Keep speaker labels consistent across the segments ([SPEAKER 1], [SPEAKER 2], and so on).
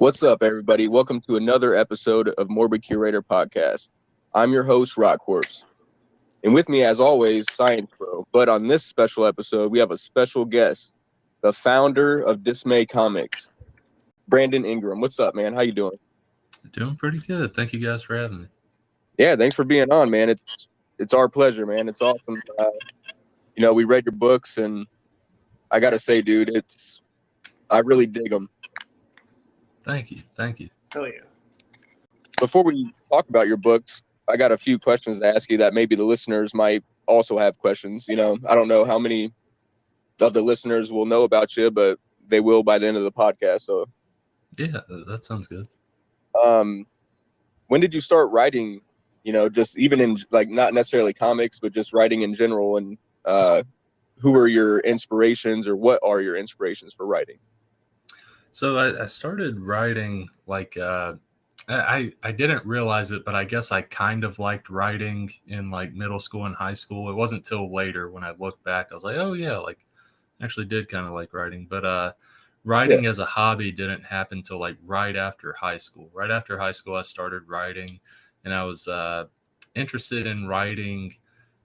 [SPEAKER 1] What's up, everybody? Welcome to another episode of Morbid Curator Podcast. I'm your host, RotKorpse. And with me, as always, Science Broe. But on this special episode, we have a special guest, the founder of Dismay Comics, Brandon Ingram. What's up, man? How you doing?
[SPEAKER 2] Doing pretty good. Thank you guys for having me.
[SPEAKER 1] Yeah, thanks for being on, man. It's our pleasure, man. It's awesome. We read your books, and I gotta say, dude, I really dig them.
[SPEAKER 2] Thank you.
[SPEAKER 3] Oh yeah.
[SPEAKER 1] Before we talk about your books, I got a few questions to ask you that maybe the listeners might also have questions. I don't know how many of the listeners will know about you, but they will by the end of the podcast. So
[SPEAKER 2] yeah, that sounds good.
[SPEAKER 1] When did you start writing? Just even in like not necessarily comics, but just writing in general. And who are your inspirations, or what are your inspirations for writing?
[SPEAKER 2] So I started writing like I didn't realize it, but I guess I kind of liked writing in like middle school and high school. It wasn't till later when I looked back, I was like, oh yeah, like I actually did kind of like writing. But writing as a hobby didn't happen till like right after high school. Right after high school, I started writing, and I was interested in writing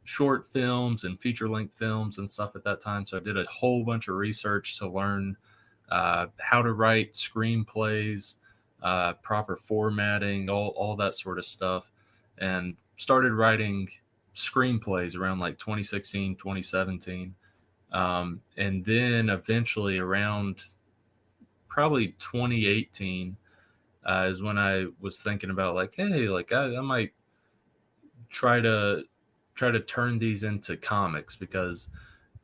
[SPEAKER 2] short films and feature-length films and stuff at that time. So I did a whole bunch of research to learn how to write screenplays, proper formatting, all that sort of stuff, and started writing screenplays around like 2016, 2017. And then eventually around probably 2018 is when I was thinking about like, hey, like I might try to turn these into comics, because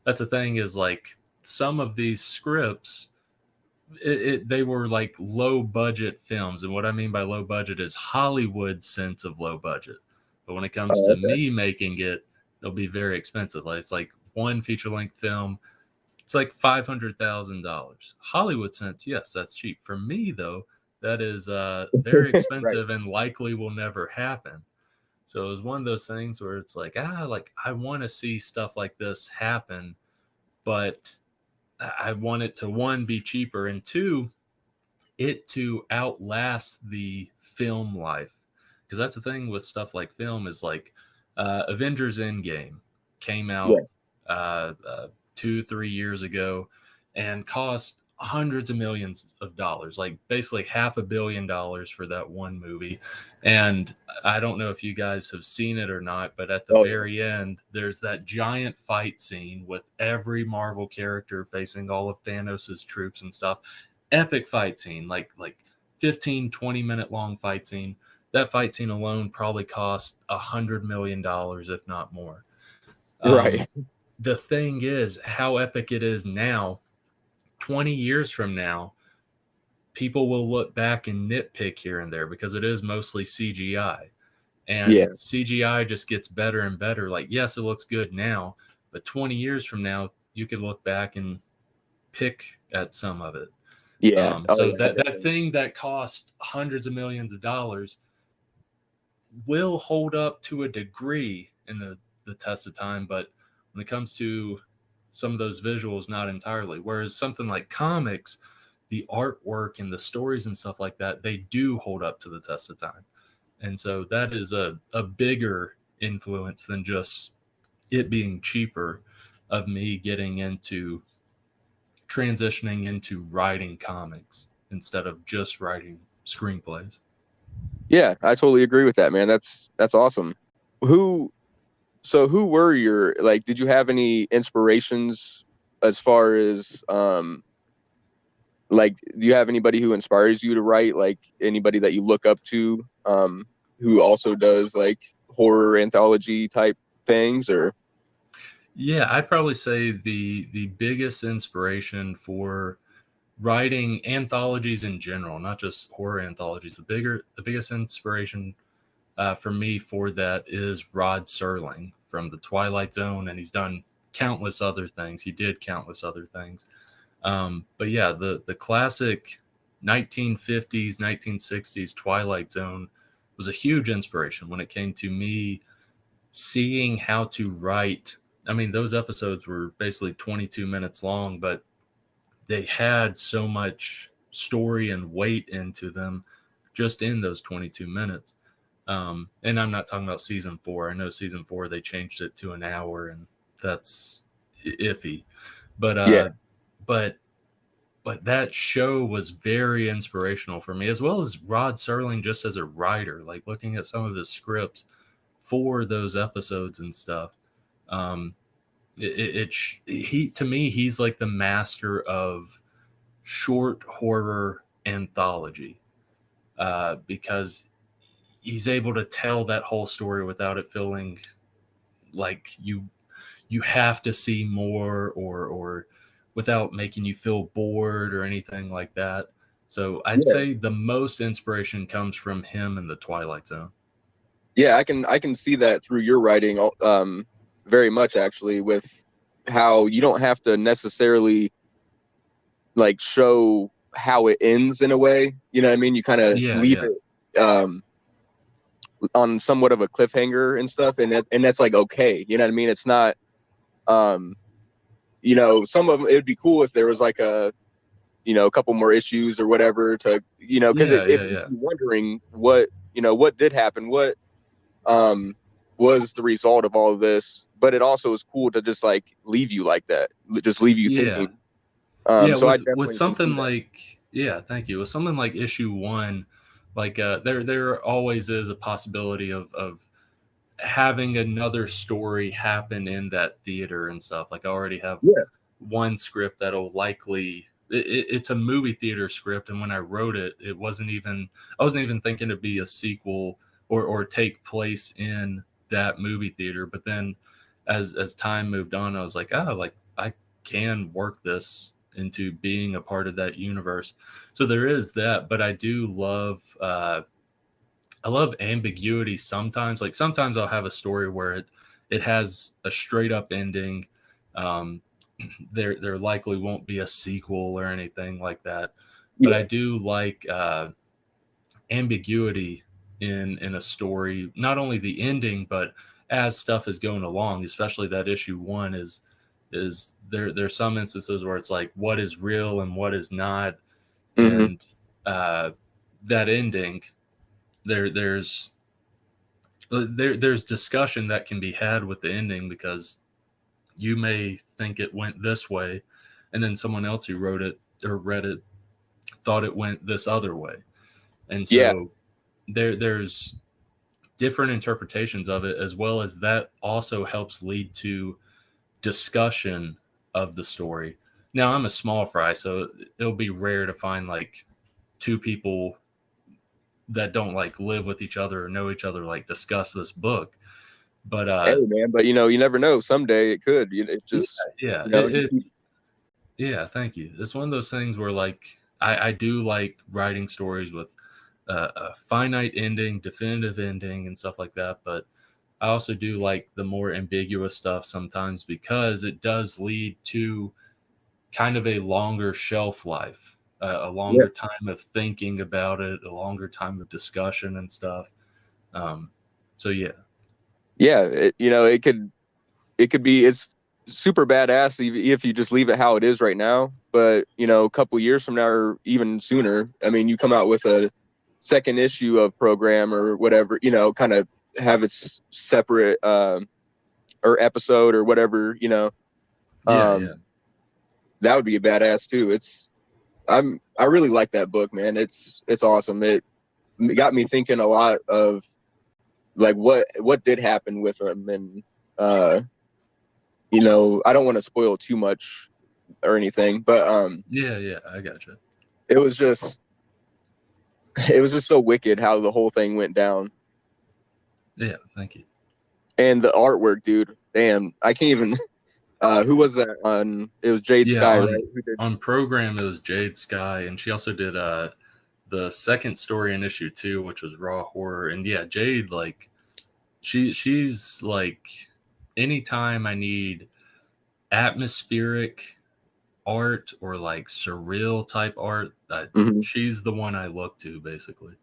[SPEAKER 2] that's the thing is like some of these scripts, they were like low budget films. And what I mean by low budget is Hollywood sense of low budget. But when it comes to me making it, they'll be very expensive. Like it's like one feature length film, it's like $500,000. Hollywood sense, yes, that's cheap. For me though, that is very expensive. Right. And likely will never happen. So it was one of those things where it's like, I want to see stuff like this happen, but I want it to, one, be cheaper, and two, it to outlast the film life. Because that's the thing with stuff like film is like Avengers Endgame came out 2-3 years ago and cost hundreds of millions of dollars, like basically $500 million for that one movie. And I don't know if you guys have seen it or not, but at the very end, there's that giant fight scene with every Marvel character facing all of Thanos's troops and stuff. Epic fight scene, like 15-20 minute long fight scene. That fight scene alone probably cost $100 million, if not more.
[SPEAKER 1] Right.
[SPEAKER 2] The thing is how epic it is now. 20 years from now, people will look back and nitpick here and there because it is mostly CGI. And CGI just gets better and better. Like, yes, it looks good now, but 20 years from now, you could look back and pick at some of it.
[SPEAKER 1] Yeah.
[SPEAKER 2] That thing that cost hundreds of millions of dollars will hold up to a degree in the test of time. But when it comes to some of those visuals, not entirely. Whereas something like comics, the artwork and the stories and stuff like that, they do hold up to the test of time. And so that is a bigger influence than just it being cheaper of me getting into transitioning into writing comics instead of just writing screenplays.
[SPEAKER 1] Yeah, I totally agree with that, man. That's awesome. Who were your, like, did you have any inspirations as far as, like, do you have anybody who inspires you to write, like anybody that you look up to, who also does like horror anthology type things? Or
[SPEAKER 2] yeah, I'd probably say the biggest inspiration for writing anthologies in general, not just horror anthologies, the biggest inspiration for me for that is Rod Serling from the Twilight Zone, and he's done countless other things. He did countless other things. But yeah, the classic 1950s, 1960s Twilight Zone was a huge inspiration when it came to me seeing how to write. I mean, those episodes were basically 22 minutes long, but they had so much story and weight into them just in those 22 minutes. And I'm not talking about season 4. I know season 4 they changed it to an hour, and that's iffy. But but that show was very inspirational for me, as well as Rod Serling just as a writer. Like looking at some of his scripts for those episodes and stuff. He to me, he's like the master of short horror anthology, because he's able to tell that whole story without it feeling like you have to see more, or without making you feel bored or anything like that. So I'd say the most inspiration comes from him in the Twilight Zone.
[SPEAKER 1] Yeah, I can see that through your writing, very much actually, with how you don't have to necessarily like show how it ends in a way. You know what I mean? You kind of leave it on somewhat of a cliffhanger and stuff, and that's like okay. You know what I mean? It's not. You know, some of them, it'd be cool if there was like a couple more issues or whatever to, because you're wondering what did happen, what was the result of all of this. But it also is cool to just like leave you like that, just leave you thinking. So
[SPEAKER 2] with something like, thank you. With something like issue 1, like there always is a possibility of having another story happen in that theater and stuff. Like I already have one script that'll likely, it's a movie theater script, and when I wrote it, I wasn't even thinking to be a sequel or take place in that movie theater. But then as time moved on, I was like, I can work this into being a part of that universe. So there is that, but I do love I love ambiguity sometimes. Like sometimes I'll have a story where it has a straight up ending. There likely won't be a sequel or anything like that. But I do like ambiguity in a story, not only the ending, but as stuff is going along, especially that issue 1 is there's some instances where it's like what is real and what is not. And that ending, there's discussion that can be had with the ending, because you may think it went this way, and then someone else who wrote it or read it thought it went this other way. And so there's different interpretations of it, as well as that also helps lead to discussion of the story. Now I'm a small fry, so it'll be rare to find like 2 people that don't like live with each other or know each other like discuss this book. But
[SPEAKER 1] hey man, but you never know, someday it could. It just
[SPEAKER 2] thank you. It's one of those things where like I do like writing stories with a finite ending, definitive ending, and stuff like that. But I also do like the more ambiguous stuff sometimes, because it does lead to kind of a longer shelf life, a longer time of thinking about it, a longer time of discussion and stuff. So
[SPEAKER 1] it could be, it's super badass if you just leave it how it is right now. But a couple years from now, or even sooner, I mean, you come out with a second issue of program or whatever, kind of have its separate or episode or whatever, that would be a badass too. I really like that book, man. It's awesome. It got me thinking a lot of like what did happen with him, and I don't want to spoil too much or anything, but
[SPEAKER 2] I gotcha.
[SPEAKER 1] It was just so wicked how the whole thing went down.
[SPEAKER 2] Yeah, thank you.
[SPEAKER 1] And the artwork, dude, damn, I can't even. Who was that on? It was Jade Sky, right?
[SPEAKER 2] On program, it was Jade Sky, and she also did the second story in issue 2, which was Raw Horror. And Jade, like, she's like, anytime I need atmospheric art or like surreal type art, she's the one I look to, basically.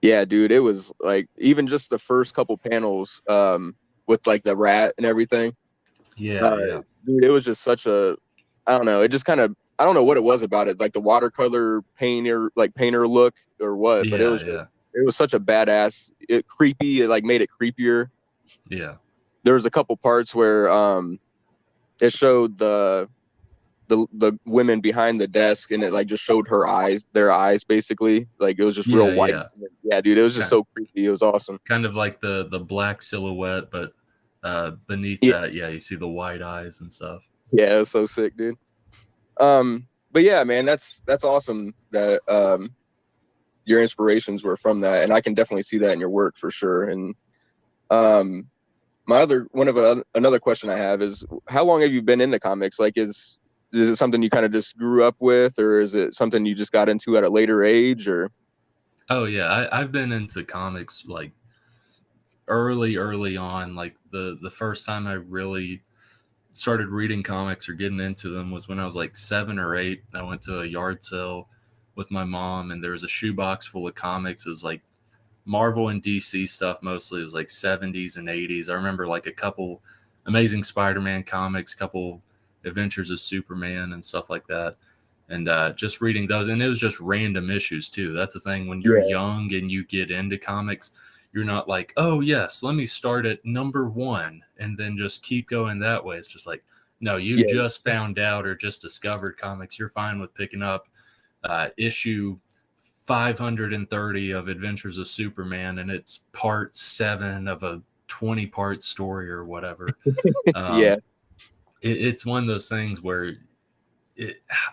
[SPEAKER 1] Yeah, dude, it was like even just the first couple panels with like the rat and everything.
[SPEAKER 2] Dude,
[SPEAKER 1] it was just such a, I don't know, it just kind of I don't know what it was about it, like the watercolor painter look or what, but it was such a badass, creepy. It like made it creepier.
[SPEAKER 2] Yeah.
[SPEAKER 1] There was a couple parts where it showed the women behind the desk, and it like just showed their eyes basically. Like it was just real white. Yeah, dude, it was just so creepy. It was awesome.
[SPEAKER 2] Kind of like the black silhouette, but beneath that, you see the white eyes and stuff.
[SPEAKER 1] Yeah, it was so sick, dude. But yeah, man, that's awesome that your inspirations were from that, and I can definitely see that in your work for sure. And another question I have is, how long have you been into comics? Like, is it something you kind of just grew up with, or is it something you just got into at a later age? Or
[SPEAKER 2] oh yeah, I've been into comics like early on. Like the first time I really started reading comics or getting into them was when I was like 7 or 8. I went to a yard sale with my mom, and there was a shoebox full of comics. It was like Marvel and DC stuff mostly. It was like 70s and 80s. I remember like a couple Amazing Spider-Man comics, couple Adventures of Superman and stuff like that. And just reading those, and it was just random issues too. That's the thing, when you're young and you get into comics, you're not like, oh yes, let me start at number 1 and then just keep going that way. It's just like, no, you just found out or just discovered comics. You're fine with picking up issue 530 of Adventures of Superman, and it's part 7 of a 20-part story or whatever. It's one of those things where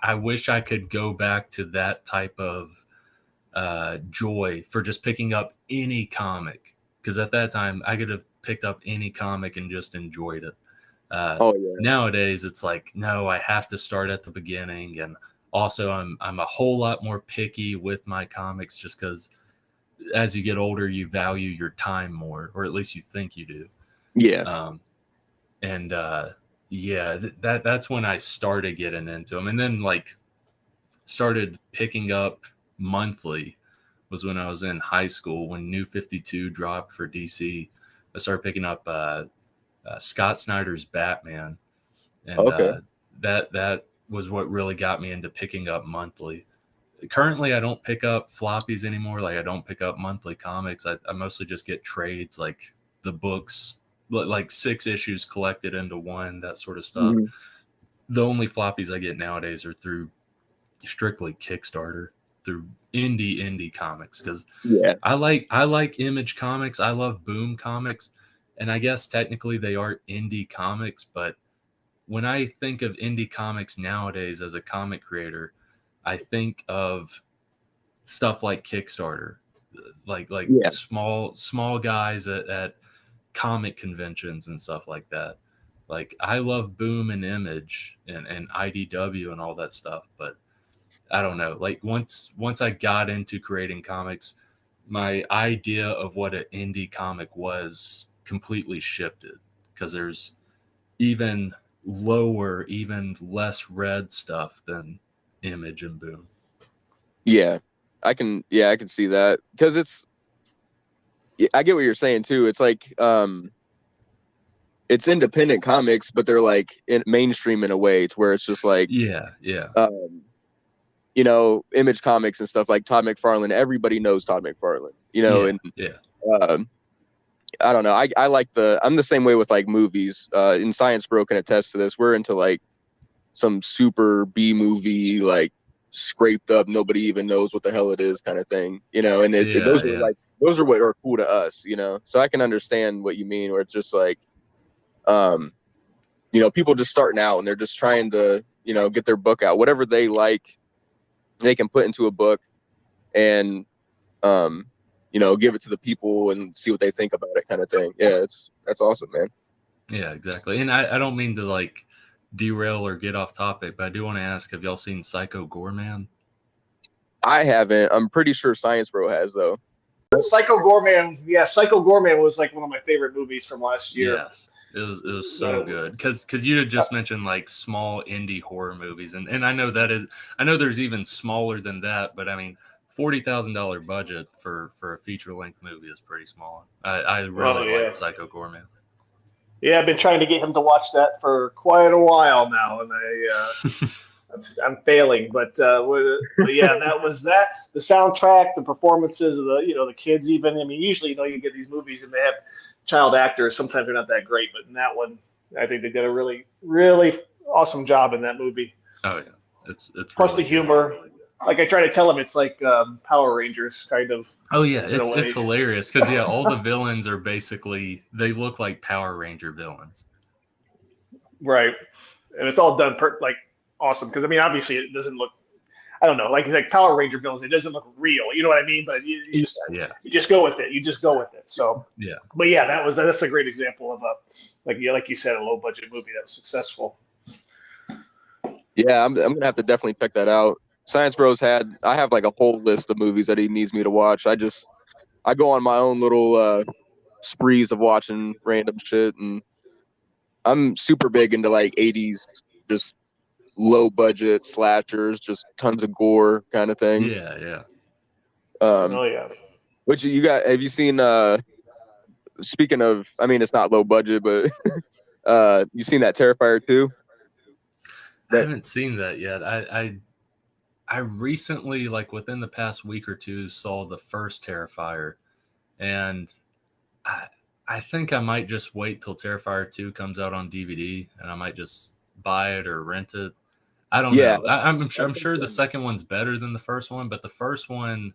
[SPEAKER 2] I wish I could go back to that type of joy for just picking up any comic, because at that time I could have picked up any comic and just enjoyed it. Nowadays it's like, no, I have to start at the beginning, and also I'm a whole lot more picky with my comics, just because as you get older you value your time more, or at least you think you do. That's when I started getting into them, and then like started picking up monthly was when I was in high school, when New 52 dropped for DC. I started picking up Scott Snyder's Batman, and that was what really got me into picking up monthly. Currently I don't pick up floppies anymore. Like I don't pick up monthly comics. I mostly just get trades, like the books, like 6 issues collected into one, that sort of stuff. The only floppies I get nowadays are through strictly Kickstarter, through indie comics, because I like Image Comics. I love Boom Comics, and I guess technically they are indie comics, but when I think of indie comics nowadays as a comic creator, I think of stuff like Kickstarter, like small guys at comic conventions and stuff like that. Like I love Boom and Image and IDW and all that stuff, but I don't know. Like once I got into creating comics, my idea of what an indie comic was completely shifted, because there's even lower, even less read stuff than Image and Boom.
[SPEAKER 1] I can see that, because I get what you're saying too. It's like it's independent comics, but they're like mainstream in a way, to where it's just like Image Comics and stuff like Todd McFarlane. Everybody knows Todd McFarlane, I don't know. I like I'm the same way with like movies. And Science Bro can attest to this. We're into like some super B movie, like scraped up, nobody even knows what the hell it is kind of thing, and those are what are cool to us, so I can understand what you mean, where it's just like people just starting out and they're just trying to get their book out, whatever they like they can put into a book, and give it to the people and see what they think about it, kind of thing. That's awesome, man.
[SPEAKER 2] Yeah, exactly. And I don't mean to like derail or get off topic, but I do want to ask, have y'all seen Psycho Goreman?
[SPEAKER 1] I haven't. I'm pretty sure Science Bro has, though.
[SPEAKER 3] Psycho Goreman was like one of my favorite movies from last year.
[SPEAKER 2] Yes, it was so good, because you had just mentioned like small indie horror movies, and I know there's even smaller than that, but I mean, $40,000 budget for a feature length movie is pretty small. I really like Psycho Goreman.
[SPEAKER 3] Yeah, I've been trying to get him to watch that for quite a while now, and I'm failing, but yeah, that was that. The soundtrack, the performances of the kids. Even I mean, usually you get these movies and they have child actors. Sometimes they're not that great, but in that one, I think they did a really really awesome job in that movie.
[SPEAKER 2] Oh yeah, it's
[SPEAKER 3] Plus
[SPEAKER 2] really
[SPEAKER 3] the humor.
[SPEAKER 2] good.
[SPEAKER 3] Like I try to tell them, it's like Power Rangers kind of.
[SPEAKER 2] Oh yeah,
[SPEAKER 3] in a way.
[SPEAKER 2] it's hilarious because all the villains are basically they look like Power Ranger villains.
[SPEAKER 3] Right, and it's all done awesome because I mean obviously it doesn't look, I don't know, like Power Ranger villains, it doesn't look real, you know what I mean, but you just go with it, so
[SPEAKER 2] yeah.
[SPEAKER 3] But yeah, that's a great example of like you said, a low budget movie that was successful.
[SPEAKER 1] Yeah, I'm gonna have to definitely check that out. Science Bros I have like a whole list of movies that he needs me to watch. I go on my own little sprees of watching random shit, and I'm super big into like 80s, just low budget slashers, just tons of gore kind of thing.
[SPEAKER 2] Yeah.
[SPEAKER 3] Oh yeah.
[SPEAKER 1] Which have you seen speaking of, I mean it's not low budget, but you've seen that Terrifier 2?
[SPEAKER 2] I haven't seen that yet. I recently, like within the past week or two, saw the first Terrifier, and I think I might just wait till Terrifier 2 comes out on DVD, and I might just buy it or rent it. I don't know. I'm sure the second one's better than the first one, but the first one,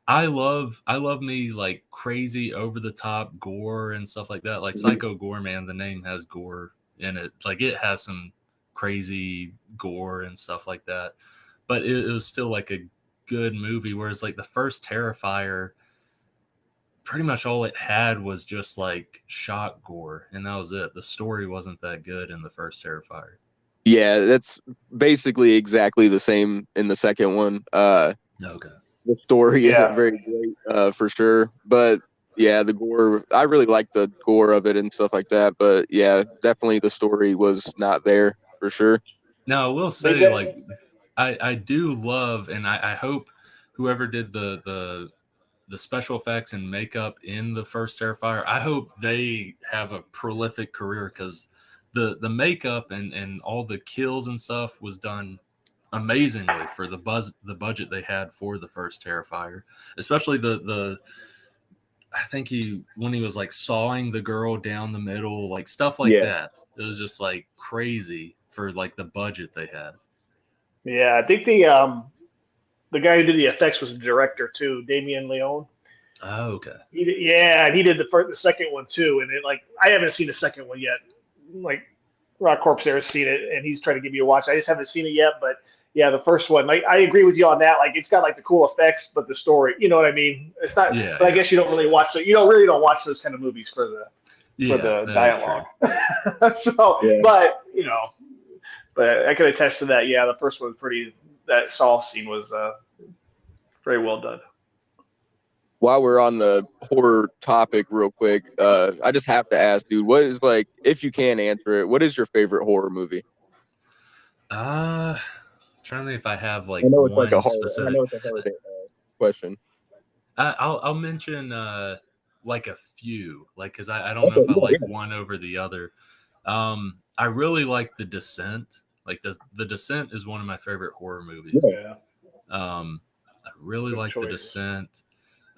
[SPEAKER 2] I love me like crazy over the top gore and stuff like that. Like Psycho Goreman, the name has gore in it. Like it has some crazy gore and stuff like that. But it was still like a good movie. Whereas like the first Terrifier, pretty much all it had was just like shock gore, and that was it. The story wasn't that good in the first Terrifier.
[SPEAKER 1] Yeah, that's basically exactly the same in the second one.
[SPEAKER 2] Okay.
[SPEAKER 1] The story isn't very great, for sure. But yeah, the gore, I really like the gore of it and stuff like that. But yeah, definitely the story was not there for sure.
[SPEAKER 2] Now, I will say, like, I do love, and I hope whoever did the special effects and makeup in the first Terrifier, I hope they have a prolific career, because the makeup and all the kills and stuff was done amazingly for the budget they had for the first Terrifier, especially the I think when he was like sawing the girl down the middle, like stuff like that. It was just like crazy for like the budget they had.
[SPEAKER 3] Yeah, I think the guy who did the effects was the director too, Damien Leone.
[SPEAKER 2] Oh, okay.
[SPEAKER 3] He did the second one too, and it, like, I haven't seen the second one yet. Like RotKorpse there has seen it, and he's trying to give me a watch. I just haven't seen it yet, but yeah, the first one, like, I agree with you on that. Like, it's got like the cool effects, but the story, you know what I mean? It's not.
[SPEAKER 2] Yeah,
[SPEAKER 3] but I guess you don't really watch it. You don't watch those kind of movies for the dialogue. So, but but I could attest to that. Yeah, the first one was that Saw scene was very well done.
[SPEAKER 1] While we're on the horror topic real quick, I just have to ask, dude, what is, like, if you can answer it, what is your favorite horror movie?
[SPEAKER 2] Trying to think if I have like
[SPEAKER 1] one
[SPEAKER 2] like
[SPEAKER 1] a
[SPEAKER 2] specific.
[SPEAKER 1] I know it's a hard question.
[SPEAKER 2] I'll mention like a few, like, because I don't know if I like one over the other. I really like The Descent. Like the Descent is one of my favorite horror movies.
[SPEAKER 3] Yeah.
[SPEAKER 2] I really
[SPEAKER 3] Good
[SPEAKER 2] like
[SPEAKER 3] choice.
[SPEAKER 2] The Descent.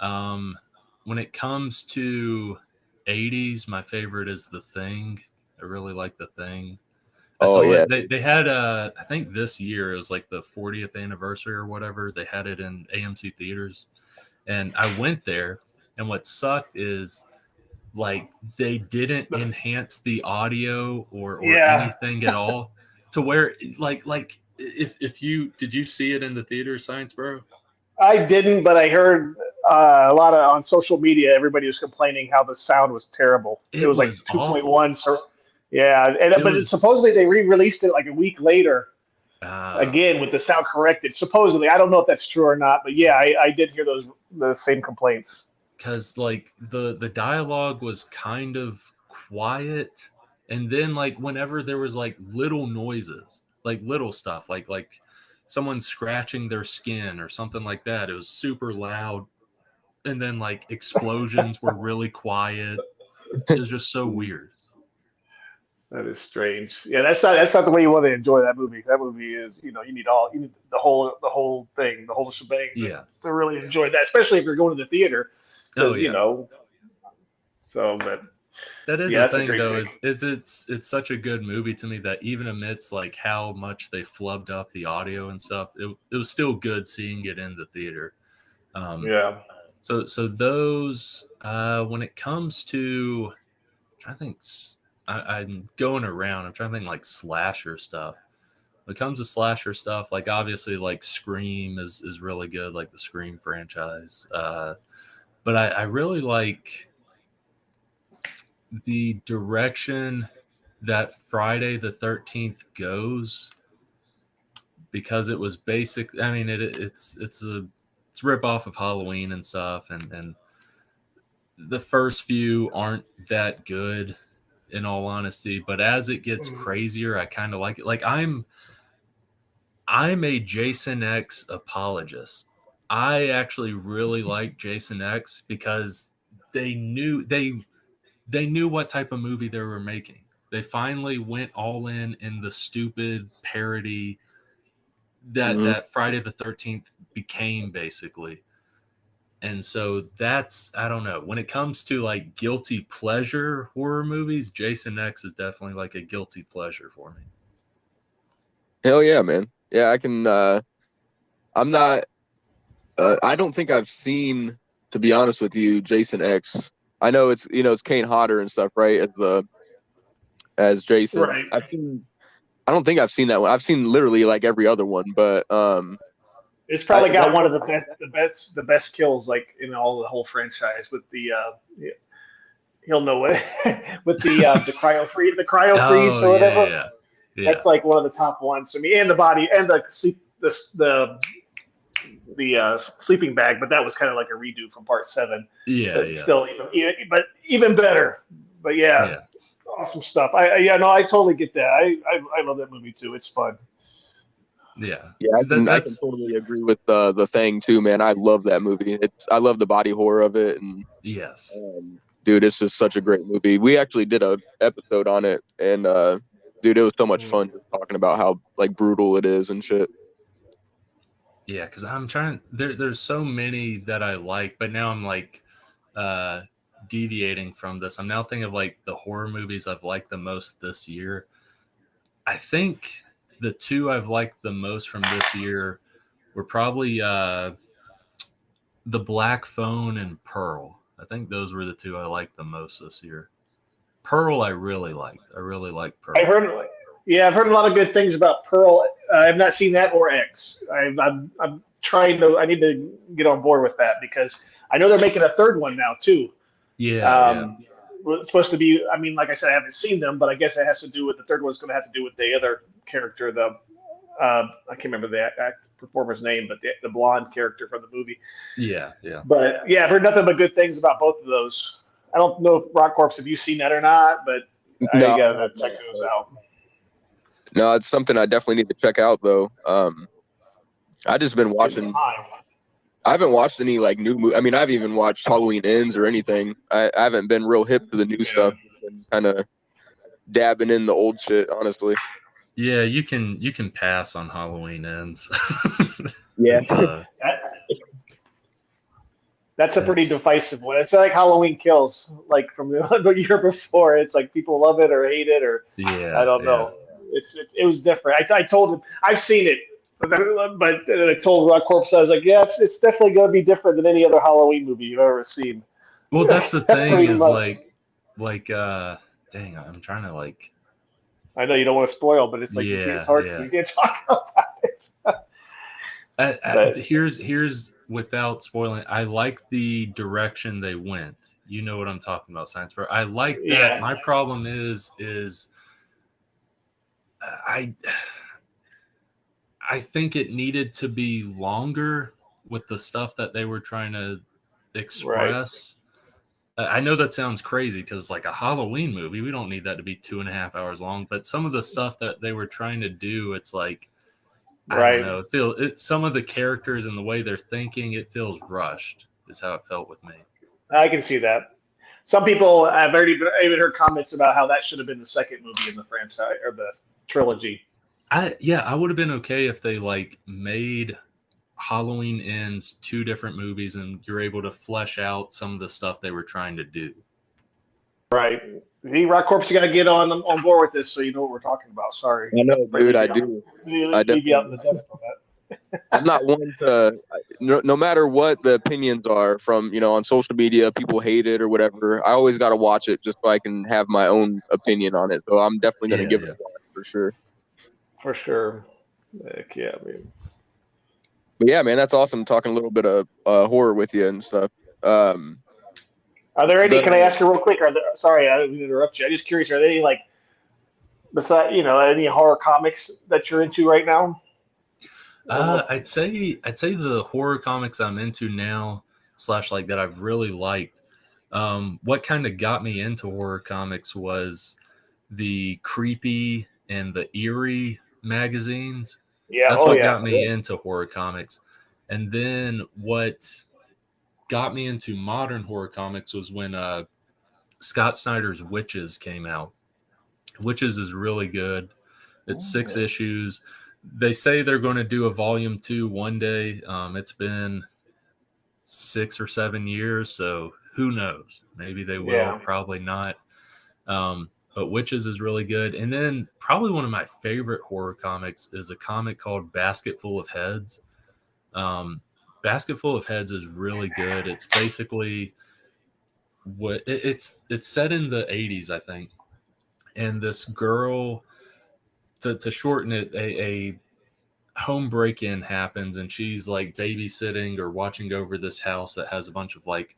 [SPEAKER 2] When it comes to 80s, my favorite is The Thing. I really like The Thing. They had I think this year it was like the 40th anniversary or whatever. They had it in AMC theaters, and I went there, and what sucked is, like, they didn't enhance the audio or anything at all, to where like if you did you see it in the theater, Science Bro?
[SPEAKER 3] I didn't, but I heard a lot on social media. Everybody was complaining how the sound was terrible. It was like 2.1. So yeah, supposedly they re-released it like a week later, again with the sound corrected. Supposedly, I don't know if that's true or not, but yeah, I did hear the same complaints.
[SPEAKER 2] Because like the dialogue was kind of quiet, and then like whenever there was like little noises, like little stuff, like someone scratching their skin or something like that, it was super loud, and then like explosions were really quiet. It was just so weird.
[SPEAKER 3] That is strange. Yeah, that's not the way you want to enjoy that movie. That movie is, you need the whole thing, the whole shebang to really enjoy that, especially if you're going to the theater.
[SPEAKER 2] Oh
[SPEAKER 3] Because,
[SPEAKER 2] yeah.
[SPEAKER 3] So, but
[SPEAKER 2] that is
[SPEAKER 3] yeah,
[SPEAKER 2] the
[SPEAKER 3] that's
[SPEAKER 2] thing though,
[SPEAKER 3] movie.
[SPEAKER 2] is it's such a good movie to me that even amidst like how much they flubbed up the audio and stuff, it was still good seeing it in the theater.
[SPEAKER 3] Yeah.
[SPEAKER 2] So those when it comes to, I think I'm going around. I'm trying to think like slasher stuff. When it comes to slasher stuff, like obviously like Scream is really good, like the Scream franchise. But I really like the direction that Friday the 13th goes, because it was basic. I mean, it's a rip off of Halloween and stuff, and the first few aren't that good, in all honesty. But as it gets crazier, I kind of like it. Like I'm a Jason X apologist. I actually really like Jason X because they knew what type of movie they were making. They finally went all in the stupid parody that Friday the 13th became, basically. And so that's, I don't know, when it comes to like guilty pleasure horror movies, Jason X is definitely like a guilty pleasure for me.
[SPEAKER 1] Hell yeah, man. Yeah, I can I'm not I don't think I've seen, to be honest with you, Jason X. I know it's Kane Hodder and stuff, right? As Jason.
[SPEAKER 3] Right.
[SPEAKER 1] I don't think I've seen that one. I've seen literally like every other one, but
[SPEAKER 3] it's probably got one of the best kills like in all the whole franchise with the he'll know it with the cryo freeze or whatever.
[SPEAKER 2] Yeah.
[SPEAKER 3] That's like one of the top ones for me, and the body and the sleep the sleeping bag, but that was kind of like a redo from part 7.
[SPEAKER 2] Yeah.
[SPEAKER 3] Still even better. But yeah. Awesome stuff. I totally get that. I love that movie too. It's fun.
[SPEAKER 2] Yeah.
[SPEAKER 1] I can totally agree with the Thing too, man. I love that movie. I love the body horror of it, and
[SPEAKER 2] yes,
[SPEAKER 1] dude, it's just such a great movie. We actually did a episode on it, and dude, it was so much fun just talking about how like brutal it is and shit.
[SPEAKER 2] Yeah, because I'm trying. There's so many that I like, but now I'm like deviating from this. I'm now thinking of like the horror movies I've liked the most this year. I think the two I've liked the most from this year were probably The Black Phone and Pearl. I think those were the two I liked the most this year. Pearl I really liked. I really liked Pearl.
[SPEAKER 3] I've heard a lot of good things about Pearl. I've not seen that or X. I'm trying to. I need to get on board with that because I know they're making a third one now too.
[SPEAKER 2] Yeah.
[SPEAKER 3] It's supposed to be. I mean, like I said, I haven't seen them, but I guess it has to do with the third one's going to have to do with the other character. I can't remember the performer's name, but the blonde character from the movie.
[SPEAKER 2] Yeah.
[SPEAKER 3] But yeah, I've heard nothing but good things about both of those. I don't know if RotKorpse, have you seen that or not, but I gotta check those out.
[SPEAKER 1] No, it's something I definitely need to check out though. I just been watching. I haven't watched any like new movie. I mean, I haven't even watched Halloween Ends or anything. I haven't been real hip to the new stuff. Kind of dabbing in the old shit, honestly.
[SPEAKER 2] Yeah, you can pass on Halloween Ends.
[SPEAKER 1] Yeah.
[SPEAKER 3] That's a pretty divisive one. It's like Halloween Kills, like from the year before. It's like people love it or hate it, or I don't know. It was different. I told him I've seen it, but I told RotKorpse, I was like, yeah, it's definitely going to be different than any other Halloween movie you've ever seen.
[SPEAKER 2] Well, that's the thing is like dang, I'm trying to like.
[SPEAKER 3] I know you don't want to spoil, but it's like it's hard to you can't talk about it.
[SPEAKER 2] Here's without spoiling. I like the direction they went. You know what I'm talking about, Science Bro. I like that. Yeah. My problem is I think it needed to be longer with the stuff that they were trying to express. Right. I know that sounds crazy because like a Halloween movie, we don't need that to be 2.5 hours long. But some of the stuff that they were trying to do, it's like, I don't know. Some of the characters and the way they're thinking, it feels rushed. Is how it felt with me.
[SPEAKER 3] I can see that. some people have already even heard comments about how that should have been the second movie in the franchise or the trilogy.
[SPEAKER 2] I would have been okay if they like made Halloween Ends 2 different movies and you're able to flesh out some of the stuff they were trying to do.
[SPEAKER 3] Right. The RotKorpse, you got to get on board with this so you know what we're talking about. Sorry.
[SPEAKER 1] I know, dude. I do.
[SPEAKER 3] I definitely out in the dust on
[SPEAKER 1] that. I'm not one to, no matter what the opinions are from, on social media, people hate it or whatever. I always got to watch it just so I can have my own opinion on it. So I'm definitely going to give it a watch for sure. For sure. Heck yeah, man. But yeah, man, that's awesome talking a little bit of horror with you and stuff. Are there any? Can I ask you real quick? Sorry, I didn't interrupt you. I'm just curious. Are there any besides any horror comics that you're into right now?
[SPEAKER 2] I'd say the horror comics I'm into now / like that I've really liked. What kind of got me into horror comics was the creepy and the eerie magazines.
[SPEAKER 3] Yeah,
[SPEAKER 2] that's what got me into horror comics. And then what got me into modern horror comics was when Scott Snyder's Witches came out. Witches is really good. It's 6 issues. They say they're going to do a volume 2 one day. It's been 6 or 7 years, so who knows? Maybe they will, probably not. But Witches is really good. And then probably one of my favorite horror comics is a comic called Basket Full of Heads. Basket Full of Heads is really good. It's basically it's set in the 80s, I think. And this girl, to shorten it, a home break-in happens, and she's like babysitting or watching over this house that has a bunch of like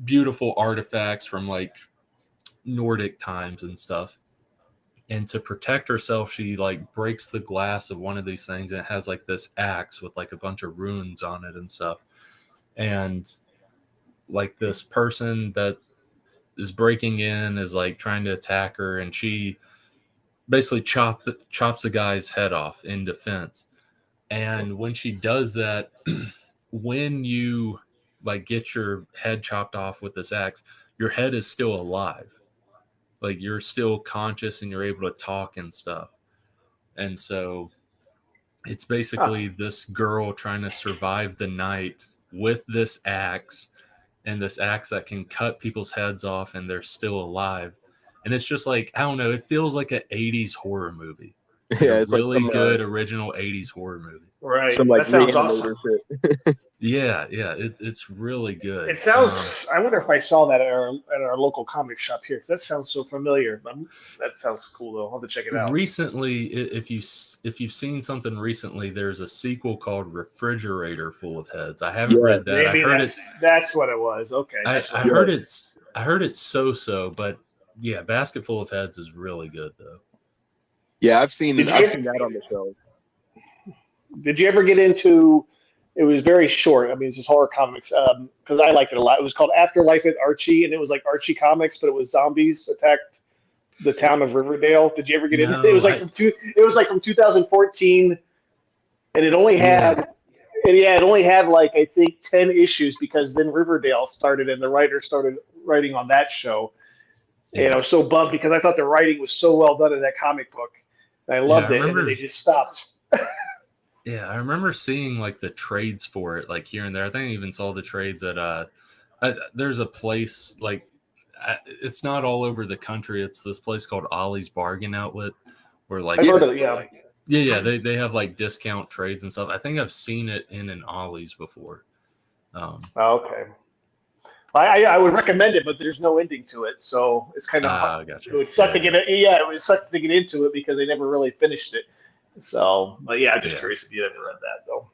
[SPEAKER 2] beautiful artifacts from like Nordic times and stuff. And to protect herself, she like breaks the glass of one of these things, and it has like this axe with like a bunch of runes on it and stuff. And like this person that is breaking in is like trying to attack her, and she basically chops the guy's head off in defense. And when she does that, when you like get your head chopped off with this axe, your head is still alive. Like you're still conscious and you're able to talk and stuff. And so it's basically this girl trying to survive the night with this axe, and this axe that can cut people's heads off and they're still alive. And it's just like, I don't know, it feels like an 80s horror movie.
[SPEAKER 1] Yeah, it's
[SPEAKER 2] really
[SPEAKER 1] like
[SPEAKER 2] good original 80s horror movie.
[SPEAKER 3] Right.
[SPEAKER 1] Some like
[SPEAKER 3] that sounds awesome.
[SPEAKER 1] shit.
[SPEAKER 2] Yeah, it's really good.
[SPEAKER 3] It sounds. I wonder if I saw that at our local comic shop here. That sounds so familiar. That sounds cool though. I'll have to check it out.
[SPEAKER 2] Recently, if you've seen something recently, there's a sequel called Refrigerator Full of Heads. I haven't read that.
[SPEAKER 3] Maybe
[SPEAKER 2] I heard
[SPEAKER 3] that's what it was. Okay.
[SPEAKER 2] I heard it's so, but yeah, Basket Full of Heads is really good though.
[SPEAKER 1] Yeah, I've seen that on the show.
[SPEAKER 3] Did you ever get into? It was very short. I mean, it's just horror comics because I liked it a lot. It was called Afterlife at Archie, and it was like Archie comics, but it was zombies attacked the town of Riverdale. Did you ever get into it? It was like from 2014, and it only had it only had like I think 10 issues because then Riverdale started and the writer started writing on that show. Yeah. And I was so bummed because I thought the writing was so well done in that comic book. And I loved it, and then they just stopped.
[SPEAKER 2] Yeah, I remember seeing like the trades for it, like here and there. I think I even saw the trades at there's a place like it's not all over the country. It's this place called Ollie's Bargain Outlet, where like
[SPEAKER 3] I've heard of it,
[SPEAKER 2] yeah, they have like discount trades and stuff. I think I've seen it in an Ollie's before.
[SPEAKER 3] Okay. I would recommend it, but there's no ending to it, so it's kind of
[SPEAKER 2] gotcha.
[SPEAKER 3] It would suck to get it. Yeah, it would suck to get into it because they never really finished it. So, but yeah, I'm just curious if you ever read that though.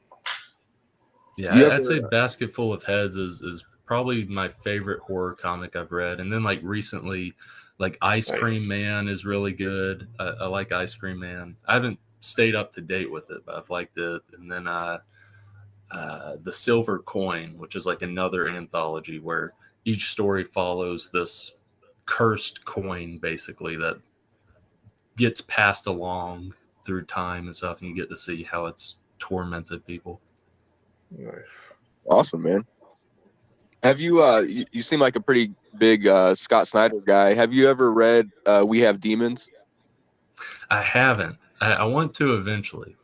[SPEAKER 2] Yeah, I'd say Basket Full of Heads is probably my favorite horror comic I've read. And then like recently, like Ice Cream Man is really good. I like Ice Cream Man. I haven't stayed up to date with it, but I've liked it. And then The Silver Coin, which is like another anthology where each story follows this cursed coin basically that gets passed along through time and stuff, and you get to see how it's tormented people.
[SPEAKER 1] Nice. Awesome, man. Have you, you seem like a pretty big Scott Snyder guy. Have you ever read We Have Demons?
[SPEAKER 2] I haven't. I want to eventually.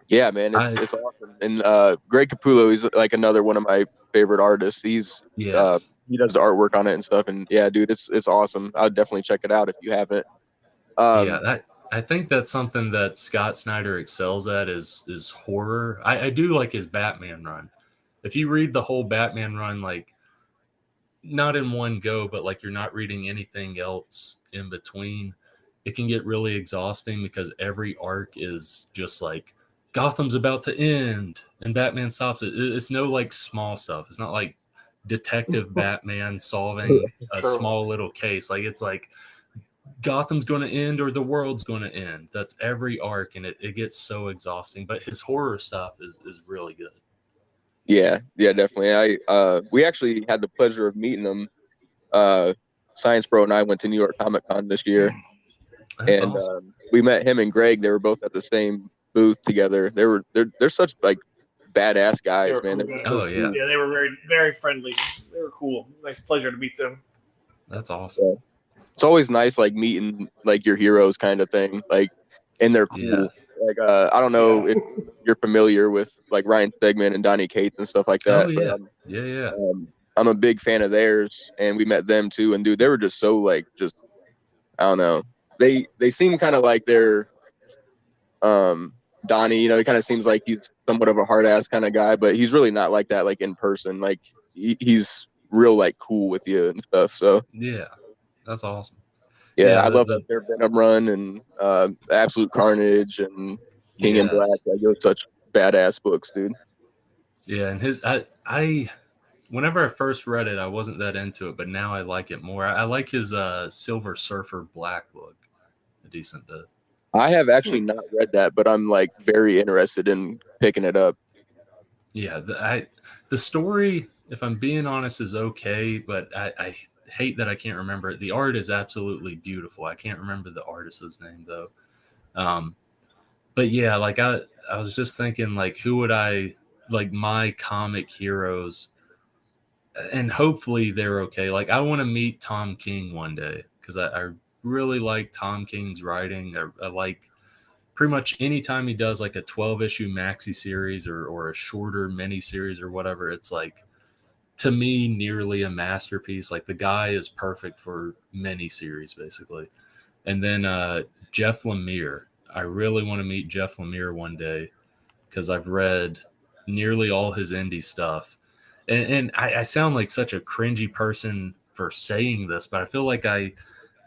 [SPEAKER 1] Yeah, man, it's awesome. And Greg Capullo, he's like another one of my favorite artists. He's he does the artwork on it and stuff. And yeah, dude, it's awesome. I'd definitely check it out if you haven't.
[SPEAKER 2] I think that's something that Scott Snyder excels at is horror. I do like his Batman run. If you read the whole Batman run, like not in one go, but like you're not reading anything else in between, it can get really exhausting because every arc is just like Gotham's about to end and Batman stops it. It's no like small stuff. It's not like Detective Batman solving a small little case. Like it's like Gotham's going to end or the world's going to end. That's every arc, and it gets so exhausting. But his horror stuff is really good.
[SPEAKER 1] Yeah, definitely. We actually had the pleasure of meeting him. Science Bro and I went to New York Comic Con this year. That's awesome. We met him and Greg. They were both at the same booth together. They're such like badass guys, man.
[SPEAKER 3] Cool. Yeah, they were very, very friendly. They were cool. Nice pleasure to meet them.
[SPEAKER 2] That's awesome.
[SPEAKER 1] It's always nice, like meeting like your heroes, kind of thing. Like, and they're cool. Yes. Like, I don't know if you're familiar with like Ryan Stegman and Donnie Cates and stuff like that.
[SPEAKER 2] Oh yeah,
[SPEAKER 1] I'm a big fan of theirs, and we met them too. And dude, they were just so like, just I don't know. They seem kind of like they're Donnie. You know, he kind of seems like he's somewhat of a hard ass kind of guy, but he's really not like that. Like in person, like he's real like cool with you and stuff. So
[SPEAKER 2] yeah, that's awesome.
[SPEAKER 1] Yeah, I love their Venom run and Absolute Carnage and King in Black. Like, those such badass books, dude.
[SPEAKER 2] Yeah, and his I whenever I first read it, I wasn't that into it, but now I like it more. I like his Silver Surfer Black book a decent bit.
[SPEAKER 1] I have actually not read that, but I'm like very interested in picking it up.
[SPEAKER 2] Yeah, the story, if I'm being honest, is okay, but I hate that I can't remember it. The art is absolutely beautiful. I can't remember the artist's name though. But yeah, like I was just thinking, like, who would I like my comic heroes, and hopefully they're okay. Like I want to meet Tom King one day because I really like Tom King's writing. I like pretty much anytime he does like a 12-issue maxi series or a shorter mini series or whatever, it's like, to me, nearly a masterpiece. Like the guy is perfect for mini series basically. And then Jeff Lemire. I really want to meet Jeff Lemire one day because I've read nearly all his indie stuff. And I sound like such a cringy person for saying this, but I feel like I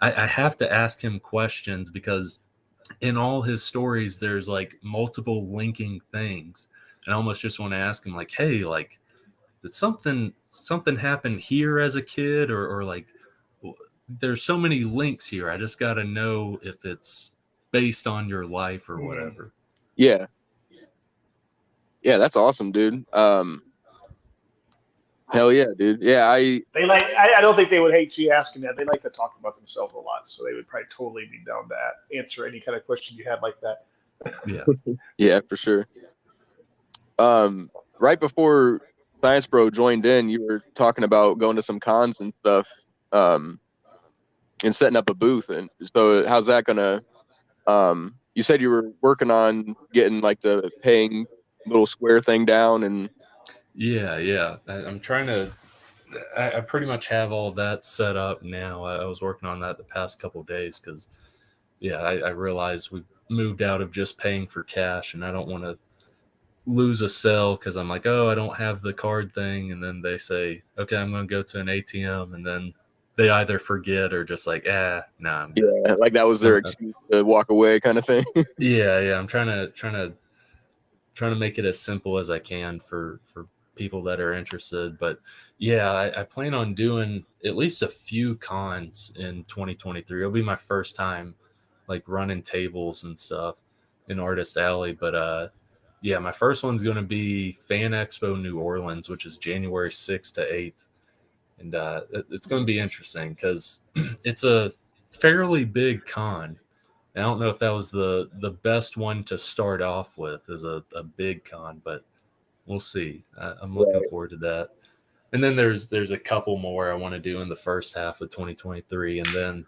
[SPEAKER 2] have to ask him questions because in all his stories, there's like multiple linking things. And I almost just want to ask him like, hey, like, did something happen here as a kid or like, there's so many links here. I just got to know if it's based on your life or whatever.
[SPEAKER 1] Yeah. Yeah, that's awesome, dude. Hell yeah, dude. Yeah, I
[SPEAKER 3] don't think they would hate you asking that. They like to talk about themselves a lot, so they would probably totally be down to answer any kind of question you had like that.
[SPEAKER 2] Yeah.
[SPEAKER 1] Yeah, for sure. Right before Science Bro joined in, you were talking about going to some cons and stuff, and setting up a booth. And so how's that gonna you said you were working on getting like the paying little square thing down and
[SPEAKER 2] yeah. I'm trying to. I pretty much have all that set up now. I was working on that the past couple of days because, yeah, I realized we moved out of just paying for cash, and I don't want to lose a sale because I'm like, oh, I don't have the card thing, and then they say, okay, I'm going to go to an ATM, and then they either forget or just like, nah.
[SPEAKER 1] Yeah, like that was their excuse to walk away, kind of thing.
[SPEAKER 2] Yeah. I'm trying to make it as simple as I can for people that are interested. But yeah, I plan on doing at least a few cons in 2023. It'll be my first time like running tables and stuff in Artist Alley. But yeah, my first one's going to be Fan Expo New Orleans, which is January 6th to 8th. And it's going to be interesting because it's a fairly big con. I don't know if that was the best one to start off with as a big con, but we'll see. I'm looking forward to that. And then there's a couple more I want to do in the first half of 2023. And then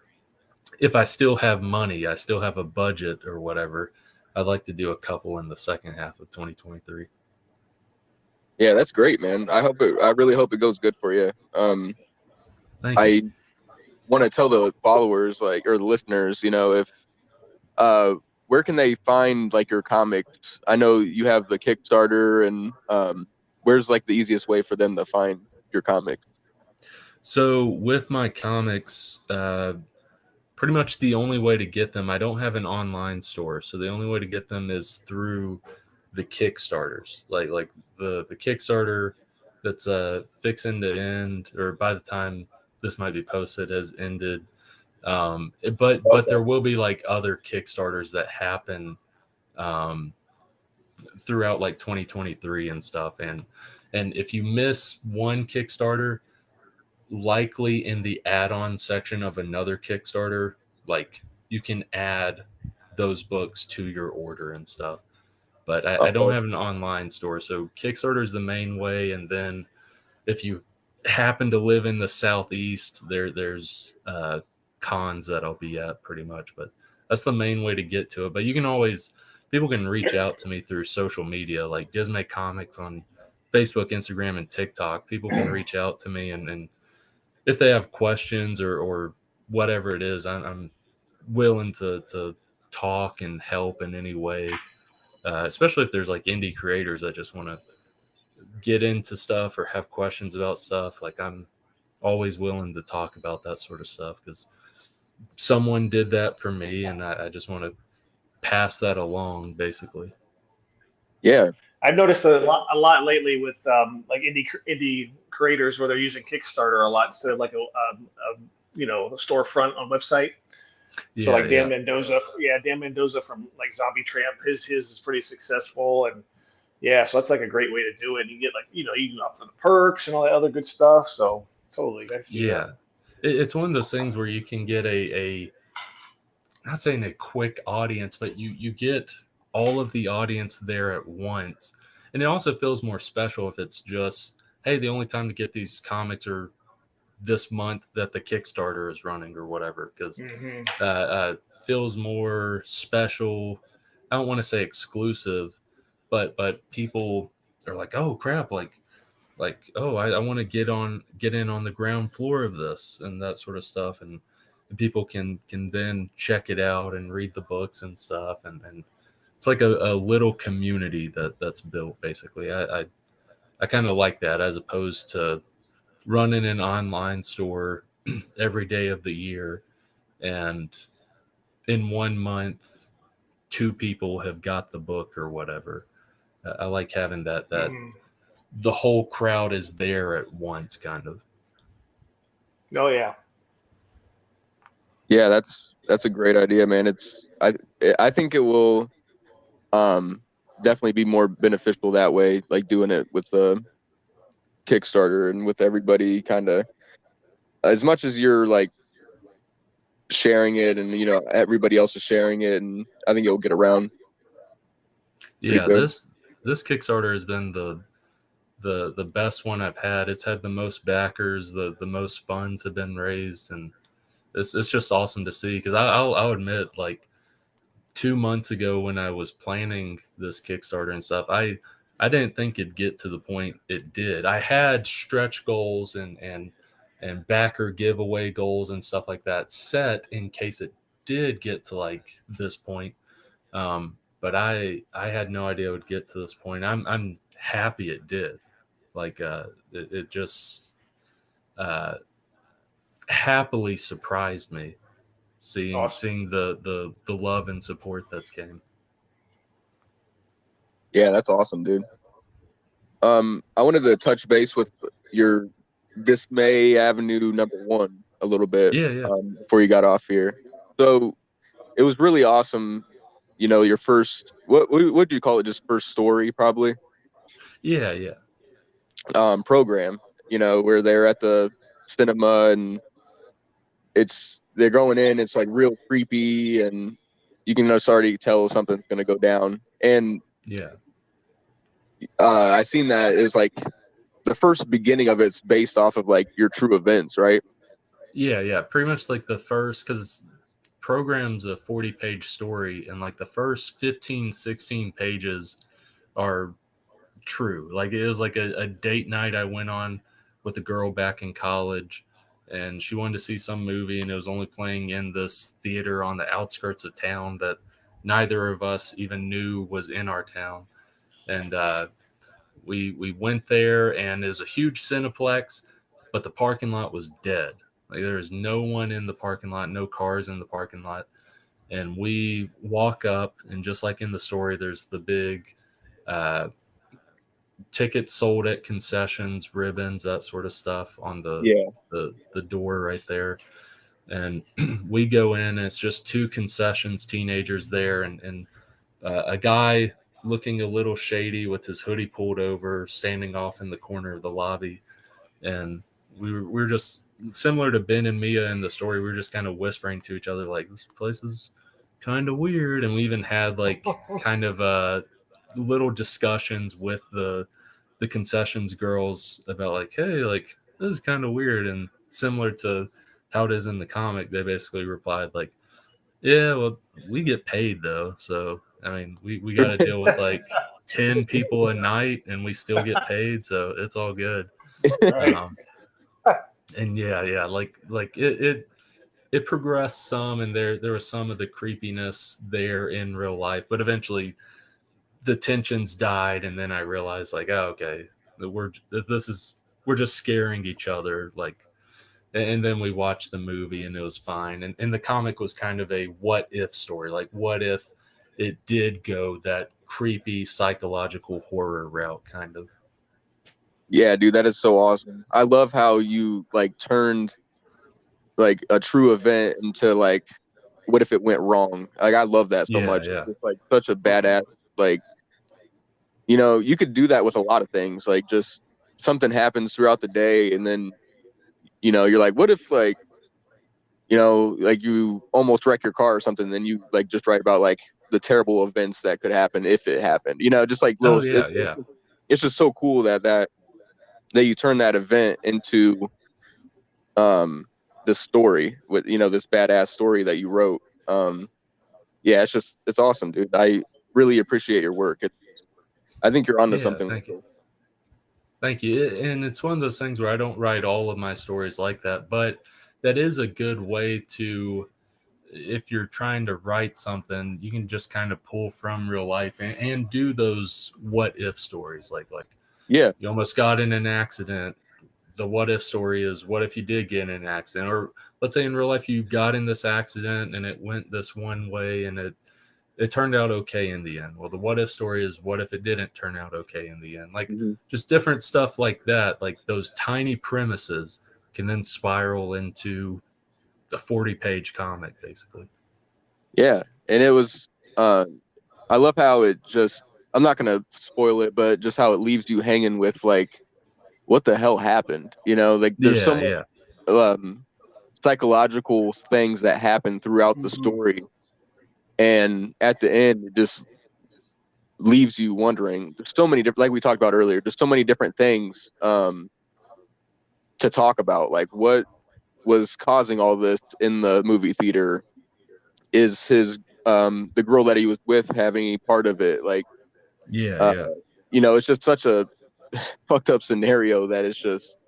[SPEAKER 2] if I still have money, I still have a budget or whatever, I'd like to do a couple in the second half of 2023.
[SPEAKER 1] Yeah, that's great, man. I really hope it goes good for you.
[SPEAKER 2] Thank you.
[SPEAKER 1] I want to tell the followers, like, or the listeners, you know, if where can they find like your comics? I know you have the Kickstarter, and where's like the easiest way for them to find your comics?
[SPEAKER 2] So with my comics, pretty much the only way to get them, I don't have an online store, so the only way to get them is through the Kickstarters, like the Kickstarter that's fixing to end, or by the time this might be posted has ended. But there will be like other Kickstarters that happen throughout like 2023 and stuff. And if you miss one Kickstarter, likely in the add-on section of another Kickstarter, like you can add those books to your order and stuff. But I don't have an online store, so Kickstarter is the main way. And then if you happen to live in the Southeast, there's cons that I'll be at pretty much. But that's the main way to get to it. But you can always, people can reach out to me through social media, like Dismay Comics on Facebook, Instagram, and TikTok. People can reach out to me, and if they have questions or whatever it is, I'm willing to talk and help in any way. Especially if there's like indie creators that just want to get into stuff or have questions about stuff. Like I'm always willing to talk about that sort of stuff because someone did that for me, and I just want to pass that along, basically.
[SPEAKER 1] Yeah,
[SPEAKER 3] I've noticed a lot lately with like indie creators where they're using Kickstarter a lot instead of like a storefront on website. So like Dan Mendoza from like Zombie Tramp, his is pretty successful, and so that's like a great way to do it. You get like you can offer the perks and all that other good stuff. So totally,
[SPEAKER 2] it's one of those things where you can get a not saying a quick audience, but you get all of the audience there at once, and it also feels more special if it's just, hey, the only time to get these comics are this month that the Kickstarter is running or whatever, because feels more special. I don't want to say exclusive, but people are like, oh crap, like oh, I want to get in on the ground floor of this and that sort of stuff, and people can then check it out and read the books and stuff, and it's like a little community that's built basically. I kind of like that as opposed to running an online store every day of the year, and in 1 month 2 people have got the book or whatever. I like having that the whole crowd is there at once, kind of.
[SPEAKER 3] Oh yeah.
[SPEAKER 1] Yeah, that's a great idea, man. I think it will definitely be more beneficial that way, like doing it with the Kickstarter and with everybody kind of, as much as you're like sharing it and everybody else is sharing it, and I think it'll get around.
[SPEAKER 2] Yeah, this Kickstarter has been the best one I've had. It's had the most backers, the most funds have been raised, and it's just awesome to see, because I'll admit, like 2 months ago when I was planning this Kickstarter and stuff, I didn't think it'd get to the point it did. I had stretch goals and backer giveaway goals and stuff like that set in case it did get to like this point. But I had no idea it would get to this point. I'm happy it did. Like it just happily surprised me seeing the love and support that's came.
[SPEAKER 1] Yeah, that's awesome, dude. I wanted to touch base with your Dismay Avenue #1 a little bit. Before you got off here. So it was really awesome. Your first, what do you call it? Just first story, probably.
[SPEAKER 2] Yeah.
[SPEAKER 1] Program, where they're at the cinema and they're going in. It's like real creepy, and you can just already tell something's going to go down. And I seen that it was like the first beginning of it's based off of like your true events, right?
[SPEAKER 2] Yeah. Pretty much like the first, because program's a 40-page story, and like the first 15, 16 pages are true. Like it was like a date night I went on with a girl back in college, and she wanted to see some movie, and it was only playing in this theater on the outskirts of town that neither of us even knew was in our town. And we went there, and it was a huge Cineplex, but the parking lot was dead. Like there was no one in the parking lot, no cars in the parking lot. And we walk up, and just like in the story, there's the big tickets sold at concessions, ribbons, that sort of stuff on the door right there. And we go in, and it's just two concessions, teenagers there, and a guy looking a little shady with his hoodie pulled over, standing off in the corner of the lobby. And we were just similar to Ben and Mia in the story. We were just kind of whispering to each other, like, this place is kind of weird. And we even had like kind of little discussions with the concessions girls about like, hey, like this is kind of weird. And similar to how it is in the comic, they basically replied like, yeah, well, we get paid though. So I mean, we got to deal with like 10 people a night, and we still get paid, so it's all good.
[SPEAKER 3] Right.
[SPEAKER 2] And yeah, like it progressed some, and there was some of the creepiness there in real life, but eventually the tensions died, and then I realized like, oh, okay, we're just scaring each other, like. And then we watched the movie, and it was fine. And the comic was kind of a what if story. Like, what if it did go that creepy psychological horror route, kind of.
[SPEAKER 1] Yeah, dude, that is so awesome. I love how you like turned like a true event into like, what if it went wrong? Like, I love that so much.
[SPEAKER 2] Yeah.
[SPEAKER 1] It's like such a badass, like, you know, you could do that with a lot of things. Like, just something happens throughout the day, and then, you know, you're like, what if like, you know, like you almost wreck your car or something, then you like just write about like the terrible events that could happen if it happened, you know, just like little. It's just so cool that you turn that event into this story with, you know, this badass story that you wrote. Yeah, it's awesome, dude. I really appreciate your work. I think you're onto something.
[SPEAKER 2] Thank you. And it's one of those things where I don't write all of my stories like that, but that is a good way to, if you're trying to write something, you can just kind of pull from real life and do those what if stories. Like,
[SPEAKER 1] yeah,
[SPEAKER 2] you almost got in an accident. The what if story is, what if you did get in an accident? Or let's say in real life, you got in this accident and it went this one way, and it turned out okay in the end. Well, the what if story is, what if it didn't turn out okay in the end? Like, just different stuff like that. Like those tiny premises can then spiral into the 40-page comic, basically.
[SPEAKER 1] Yeah. And it was, I love how it just, I'm not going to spoil it, but just how it leaves you hanging with like, what the hell happened? You know, like there's some psychological things that happen throughout the story. And at the end, it just leaves you wondering. There's so many different, like we talked about earlier, there's so many different things to talk about. Like, what was causing all this in the movie theater? Is his the girl that he was with having any part of it? Like, you know, it's just such a fucked up scenario that it's just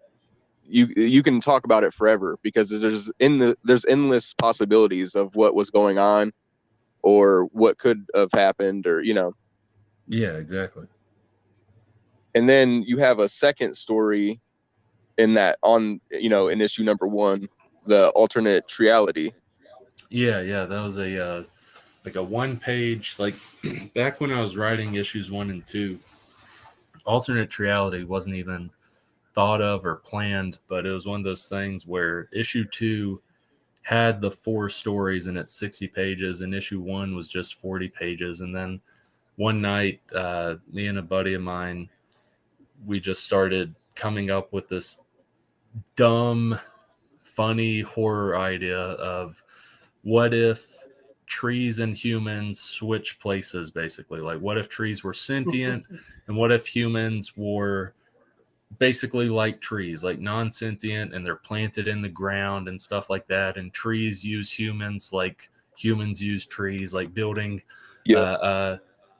[SPEAKER 1] you can talk about it forever, because there's endless possibilities of what was going on or what could have happened, or, you know.
[SPEAKER 2] Yeah, exactly.
[SPEAKER 1] And then you have a second story in that, on, you know, in issue number 1, the alternate reality.
[SPEAKER 2] Yeah, that was a like a 1-page, like back when I was writing issues 1 and 2, alternate reality wasn't even thought of or planned, but it was one of those things where issue 2 had the 4 stories and it's 60 pages, and issue 1 was just 40 pages. And then one night, me and a buddy of mine, we just started coming up with this dumb, funny horror idea of, what if trees and humans switch places, basically? Like, what if trees were sentient, and what if humans were basically like trees, like non-sentient, and they're planted in the ground and stuff like that. And trees use humans like humans use trees, like building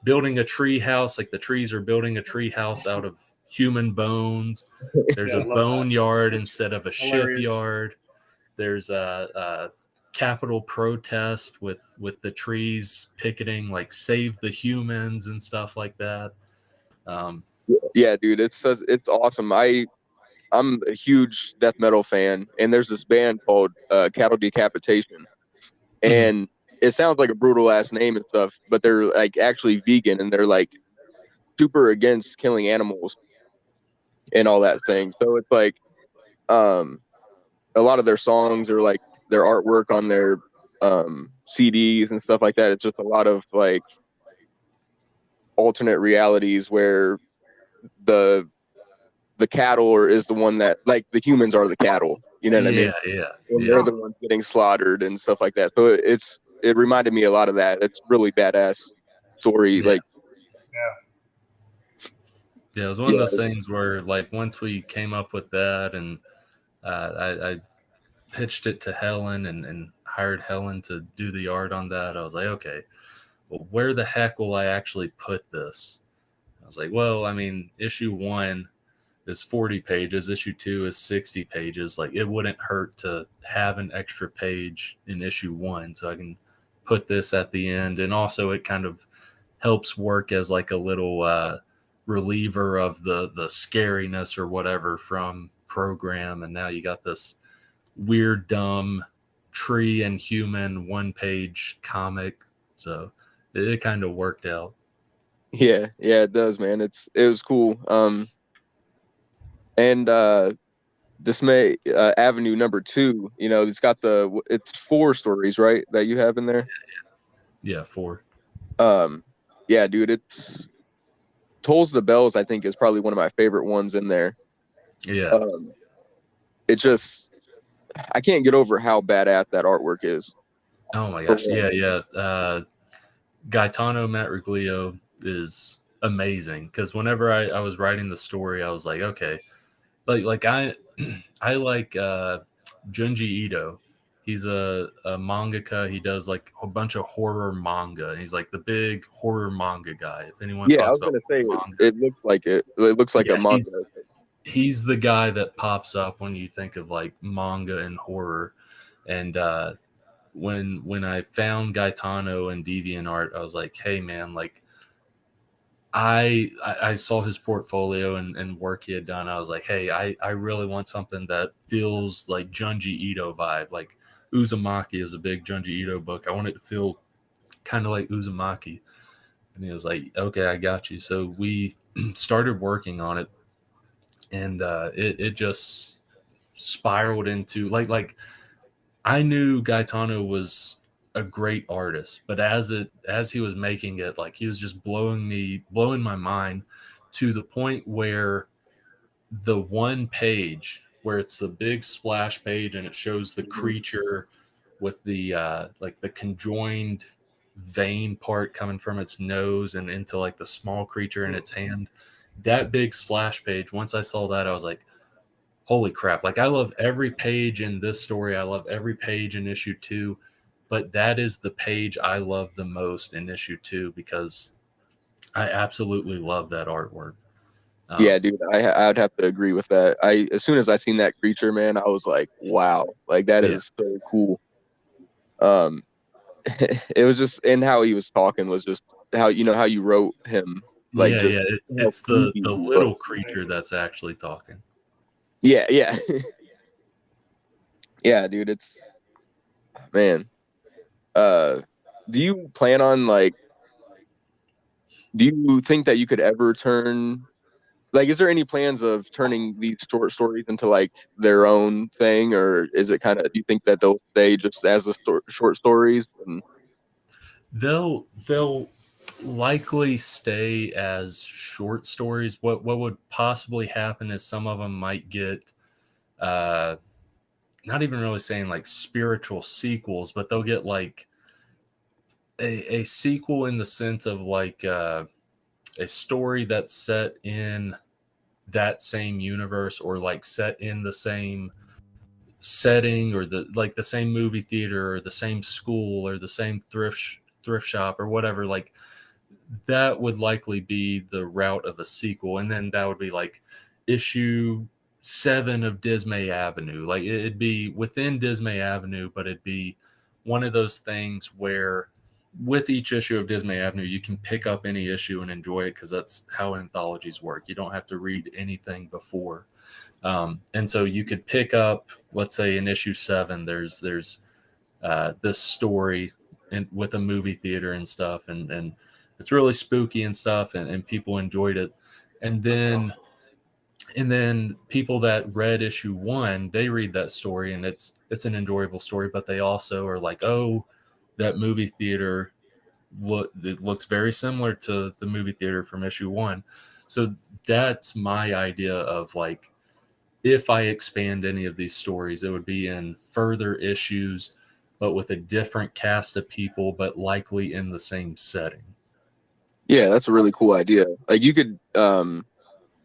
[SPEAKER 2] building a tree house. Like the trees are building a tree house out of human bones. There's a boneyard instead of a shipyard. There's a capital protest with the trees picketing, like save the humans and stuff like that.
[SPEAKER 1] Yeah, dude, it's awesome. I'm a huge death metal fan, and there's this band called Cattle Decapitation, and it sounds like a brutal ass name and stuff, but they're like actually vegan, and they're like super against killing animals and all that thing. So it's like a lot of their songs are like their artwork on their CDs and stuff like that. It's just a lot of like alternate realities where the cattle is the one that, like, the humans are the cattle, you know what I mean? And they're the ones getting slaughtered and stuff like that. So it reminded me a lot of that. It's really badass story. Like,
[SPEAKER 2] it was one of those things where, like, once we came up with that, and I pitched it to Helen and hired Helen to do the art on that, I was like, okay, well, where the heck will I actually put this? I was like, well, I mean, issue 1 is 40 pages, issue 2 is 60 pages. Like, it wouldn't hurt to have an extra page in issue 1, so I can put this at the end. And also it kind of helps work as like a little reliever of the scariness or whatever from Program. And now you got this weird, dumb tree and human 1-page comic. So it kind of worked out.
[SPEAKER 1] Yeah, it does, man. It was cool. And Dismay Avenue #2, you know, it's 4 stories, right, that you have in there?
[SPEAKER 2] Yeah, 4.
[SPEAKER 1] Yeah, dude, it's Tolls the Bells, I think, is probably one of my favorite ones in there.
[SPEAKER 2] Yeah.
[SPEAKER 1] It just, I can't get over how badass that artwork is.
[SPEAKER 2] Oh my gosh. Yeah. Gaetano Matriglio is amazing, because whenever I was writing the story, I was like, okay, like I like Junji Ito. He's a mangaka. He does like a bunch of horror manga. He's like the big horror manga guy. If anyone talks
[SPEAKER 1] I was gonna say manga, it looks like it. It looks like a manga.
[SPEAKER 2] He's the guy that pops up when you think of like manga and horror. And when I found Gaetano and DeviantArt, I was like, hey man, like I saw his portfolio and work he had done. I was like, hey, I really want something that feels like Junji Ito vibe. Like Uzumaki is a big Junji Ito book. I want it to feel kind of like Uzumaki. And he was like, okay, I got you. So we started working on it, and it just spiraled into like I knew Gaetano was a great artist, but as he was making it, like, he was just blowing my mind to the point where the one page where it's the big splash page and it shows the creature with the like the conjoined vein part coming from its nose and into like the small creature in its hand, that big splash page, once I saw that, I was like, holy crap. Like, I love every page in this story. I love every page in issue 2. But that is the page I love the most in issue 2, because I absolutely love that artwork.
[SPEAKER 1] Yeah, dude, I'd have to agree with that. As soon as I seen that creature, man, I was like, wow, like that is so cool. It was just, and how he was talking was just how you wrote him. Like,
[SPEAKER 2] it's the little creature that's actually talking.
[SPEAKER 1] Yeah. Yeah, dude, it's, man. Do you plan on, like, do you think that you could ever turn, like, is there any plans of turning these short stories into like their own thing, or is it kind of, do you think that they'll stay just as the short stories? And
[SPEAKER 2] they'll likely stay as short stories. What would possibly happen is some of them might get not even really saying like spiritual sequels, but they'll get like a sequel in the sense of like a story that's set in that same universe or like set in the same setting or the same movie theater or the same school or the same thrift shop or whatever, like that would likely be the route of a sequel. And then that would be like issue 7 of Dismay Avenue. Like it'd be within Dismay Avenue, but it'd be one of those things where with each issue of Dismay Avenue, you can pick up any issue and enjoy it because that's how anthologies work. You don't have to read anything before. And so you could pick up, let's say in issue 7, there's this story with a movie theater and stuff. And it's really spooky and stuff. And people enjoyed it. And then people that read issue 1, they read that story and it's an enjoyable story, but they also are like, oh, that movie theater, it looks very similar to the movie theater from issue 1. So that's my idea of like, if I expand any of these stories, it would be in further issues, but with a different cast of people, but likely in the same setting.
[SPEAKER 1] Yeah, that's a really cool idea. Like you could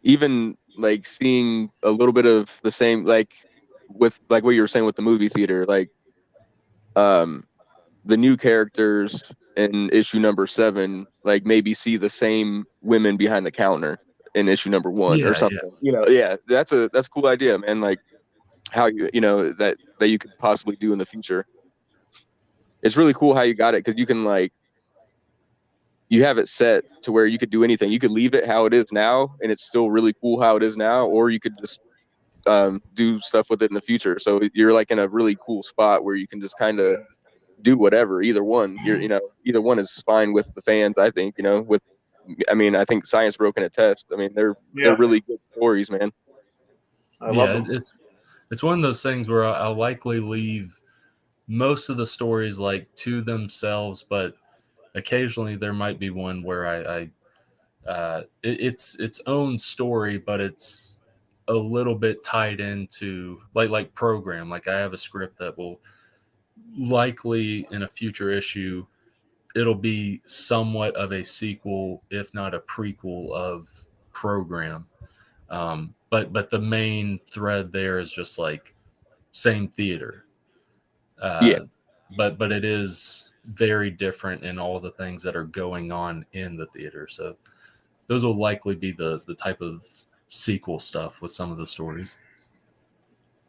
[SPEAKER 1] even like seeing a little bit of the same, like with like what you were saying with the movie theater, like the new characters in issue number 7, like maybe see the same women behind the counter in issue number 1 or something. That's a cool idea, man. Like how that you could possibly do in the future. It's really cool how you got it, because you can like, you have it set to where you could do anything. You could leave it how it is now and it's still really cool how it is now, or you could just do stuff with it in the future. So you're like in a really cool spot where you can just kind of do whatever. Either one, either one is fine with the fans, I think. I think Science Bro can attest. I mean, they're really good stories, man.
[SPEAKER 3] I love them.
[SPEAKER 2] It's one of those things where I'll likely leave most of the stories like to themselves, but occasionally there might be one where it's its own story, but it's a little bit tied into like program. Like I have a script that will likely in a future issue, it'll be somewhat of a sequel, if not a prequel of program. But the main thread there is just like same theater. But it is very different in all the things that are going on in the theater. So those will likely be the type of sequel stuff with some of the stories.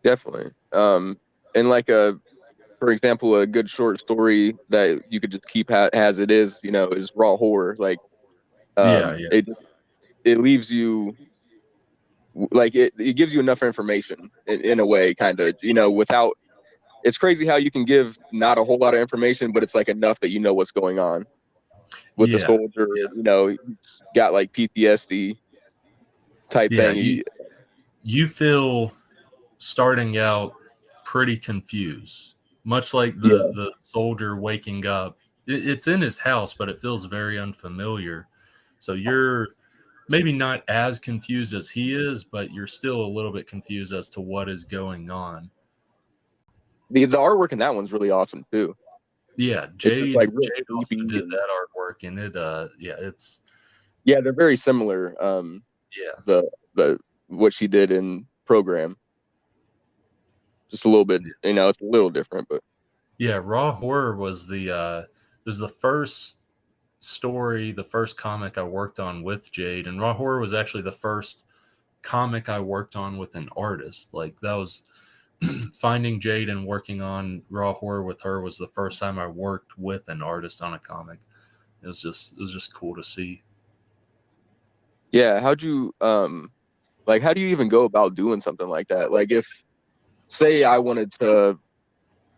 [SPEAKER 1] Definitely. And like for example, a good short story that you could just keep as it is, is Raw Horror. Like, it leaves you like it gives you enough information in a way, kind of, without. It's crazy how you can give not a whole lot of information, but it's like enough that you know what's going on with the soldier. He's got like PTSD type thing.
[SPEAKER 2] You feel starting out pretty confused, much like the soldier waking up. It's in his house, but it feels very unfamiliar. So you're maybe not as confused as he is, but you're still a little bit confused as to what is going on.
[SPEAKER 1] The artwork in that one's really awesome too.
[SPEAKER 2] Yeah, Jade also did that artwork, and
[SPEAKER 1] they're very similar. The what she did in program, just a little bit. It's a little different, but
[SPEAKER 2] Raw Horror was the first story, the first comic I worked on with Jade, and Raw Horror was actually the first comic I worked on with an artist. Like that was. Finding Jade and working on Raw Horror with her was the first time I worked with an artist on a comic. It was just cool to see.
[SPEAKER 1] Yeah, how do you even go about doing something like that? Like if, say, I wanted to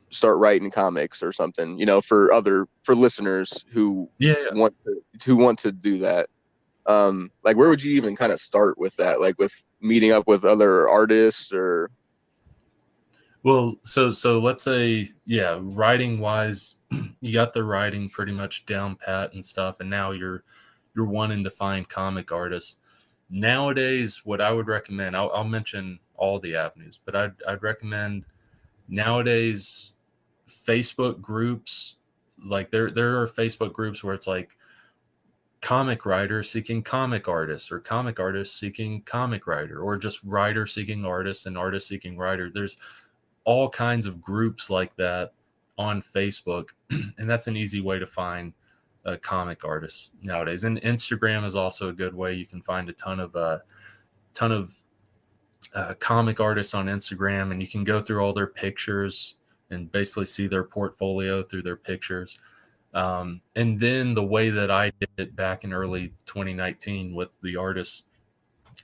[SPEAKER 1] start writing comics or something, for listeners who want to do that. Like where would you even kind of start with that? Like with meeting up with other artists or?
[SPEAKER 2] Well, so let's say, writing wise, you got the writing pretty much down pat and stuff, and now you're wanting to find comic artists. Nowadays, what I would recommend, I'll mention all the avenues, but I'd recommend nowadays Facebook groups. Like there are Facebook groups where it's like comic writer seeking comic artist, or comic artist seeking comic writer, or just writer seeking artist and artist seeking writer. There's all kinds of groups like that on Facebook, and that's an easy way to find comic artists nowadays. And Instagram is also a good way. You can find a ton of comic artists on Instagram, and you can go through all their pictures and basically see their portfolio through their pictures. And then the way that I did it back in early 2019 with the artists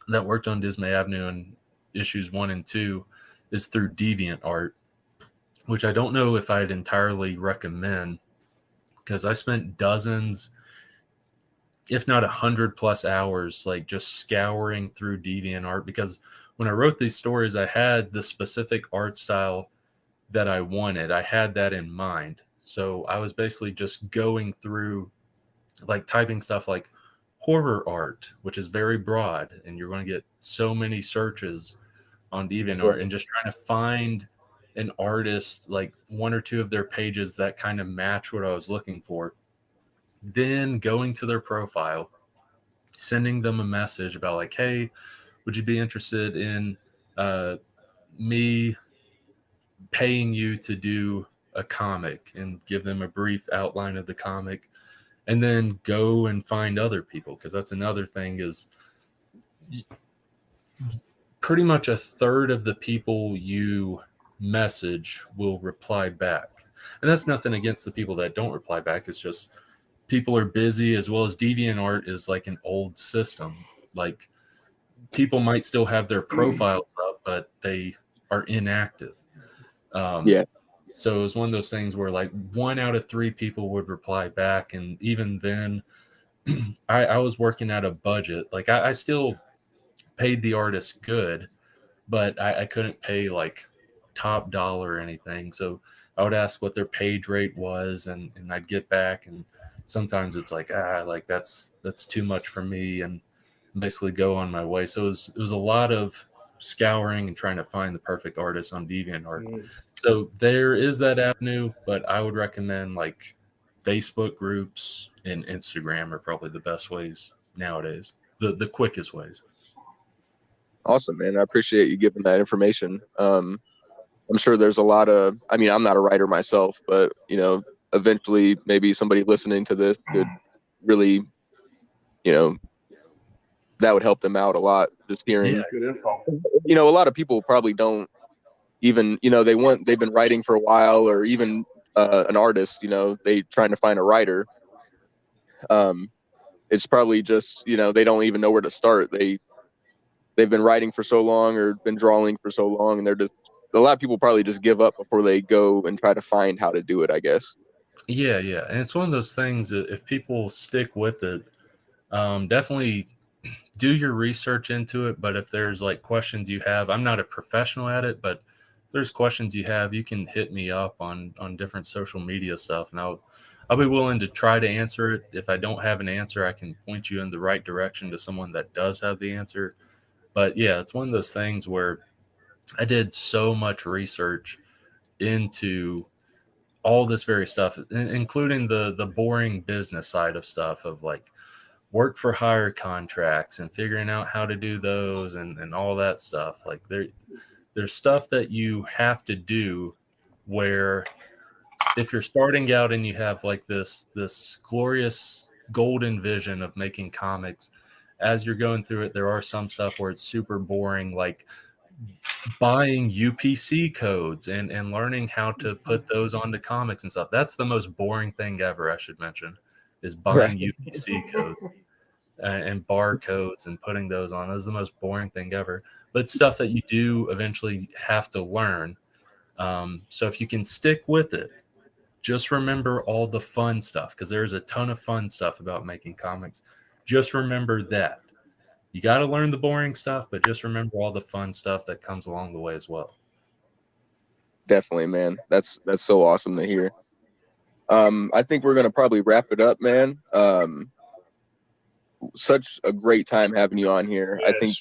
[SPEAKER 2] that worked on Dismay Avenue and issues 1 and 2 is through DeviantArt, which I don't know if I'd entirely recommend, because I spent dozens, if not 100+ hours, like just scouring through DeviantArt, because when I wrote these stories, I had the specific art style that I wanted. I had that in mind. So I was basically just going through, like typing stuff like horror art, which is very broad, and you're going to get so many searches on DeviantArt, and just trying to find an artist, like 1 or 2 of their pages that kind of match what I was looking for. Then going to their profile, sending them a message about like, hey, would you be interested in me paying you to do a comic, and give them a brief outline of the comic, and then go and find other people. Because that's another thing, is pretty much a third of the people you message will reply back. And that's nothing against the people that don't reply back. It's just people are busy, as well as DeviantArt is like an old system. Like, people might still have their profiles up, but they are inactive. So it was one of those things where like 1 out of 3 people would reply back. And even then, I was working at a budget. Like I still paid the artist good, but I couldn't pay like top dollar or anything. So I would ask what their page rate was, and I'd get back, and sometimes it's like, that's too much for me, and basically go on my way. So it was a lot of scouring and trying to find the perfect artist on DeviantArt. So there is that avenue, but I would recommend like Facebook groups and Instagram are probably the best ways nowadays, the quickest ways.
[SPEAKER 1] Awesome, man. I appreciate you giving that information. I'm sure there's a lot of, I mean, I'm not a writer myself, but eventually maybe somebody listening to this could really, that would help them out a lot. Just hearing,
[SPEAKER 3] good info.
[SPEAKER 1] A lot of people probably don't even, they've been writing for a while, or even an artist, they trying to find a writer. It's probably just, they don't even know where to start. They've been writing for so long, or been drawing for so long, and a lot of people probably just give up before they go and try to find how to do it, I guess.
[SPEAKER 2] Yeah. And it's one of those things that if people stick with it, definitely do your research into it. But if there's like questions you have, I'm not a professional at it, but if there's questions you have, you can hit me up on different social media stuff, and I'll be willing to try to answer it. If I don't have an answer, I can point you in the right direction to someone that does have the answer. But yeah, it's one of those things where I did so much research into all this very stuff, including the boring business side of stuff, of like work for hire contracts and figuring out how to do those and all that stuff. Like there's stuff that you have to do, where if you're starting out and you have like this glorious golden vision of making comics, as you're going through it, there are some stuff where it's super boring, like buying UPC codes and learning how to put those onto comics and stuff. That's the most boring thing ever, I should mention, is buying UPC codes and barcodes and putting those on. That's the most boring thing ever. But stuff that you do eventually have to learn. So if you can stick with it, just remember all the fun stuff, because there's a ton of fun stuff about making comics. Just remember that. You got to learn the boring stuff, but just remember all the fun stuff that comes along the way as well.
[SPEAKER 1] Definitely, man. That's so awesome to hear. I think we're going to probably wrap it up, man. Such a great time having you on here. Yes. I think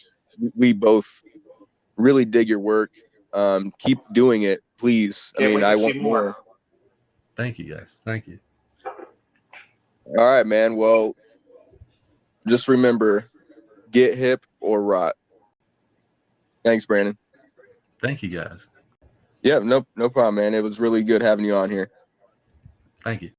[SPEAKER 1] we both really dig your work. Keep doing it, please. I want more.
[SPEAKER 2] Thank you, guys. Thank you.
[SPEAKER 1] All right, man. Well, just remember, get hip or rot. Thanks, Brandon.
[SPEAKER 2] Thank you, guys.
[SPEAKER 1] Yeah, no problem, man. It was really good having you on here.
[SPEAKER 2] Thank you.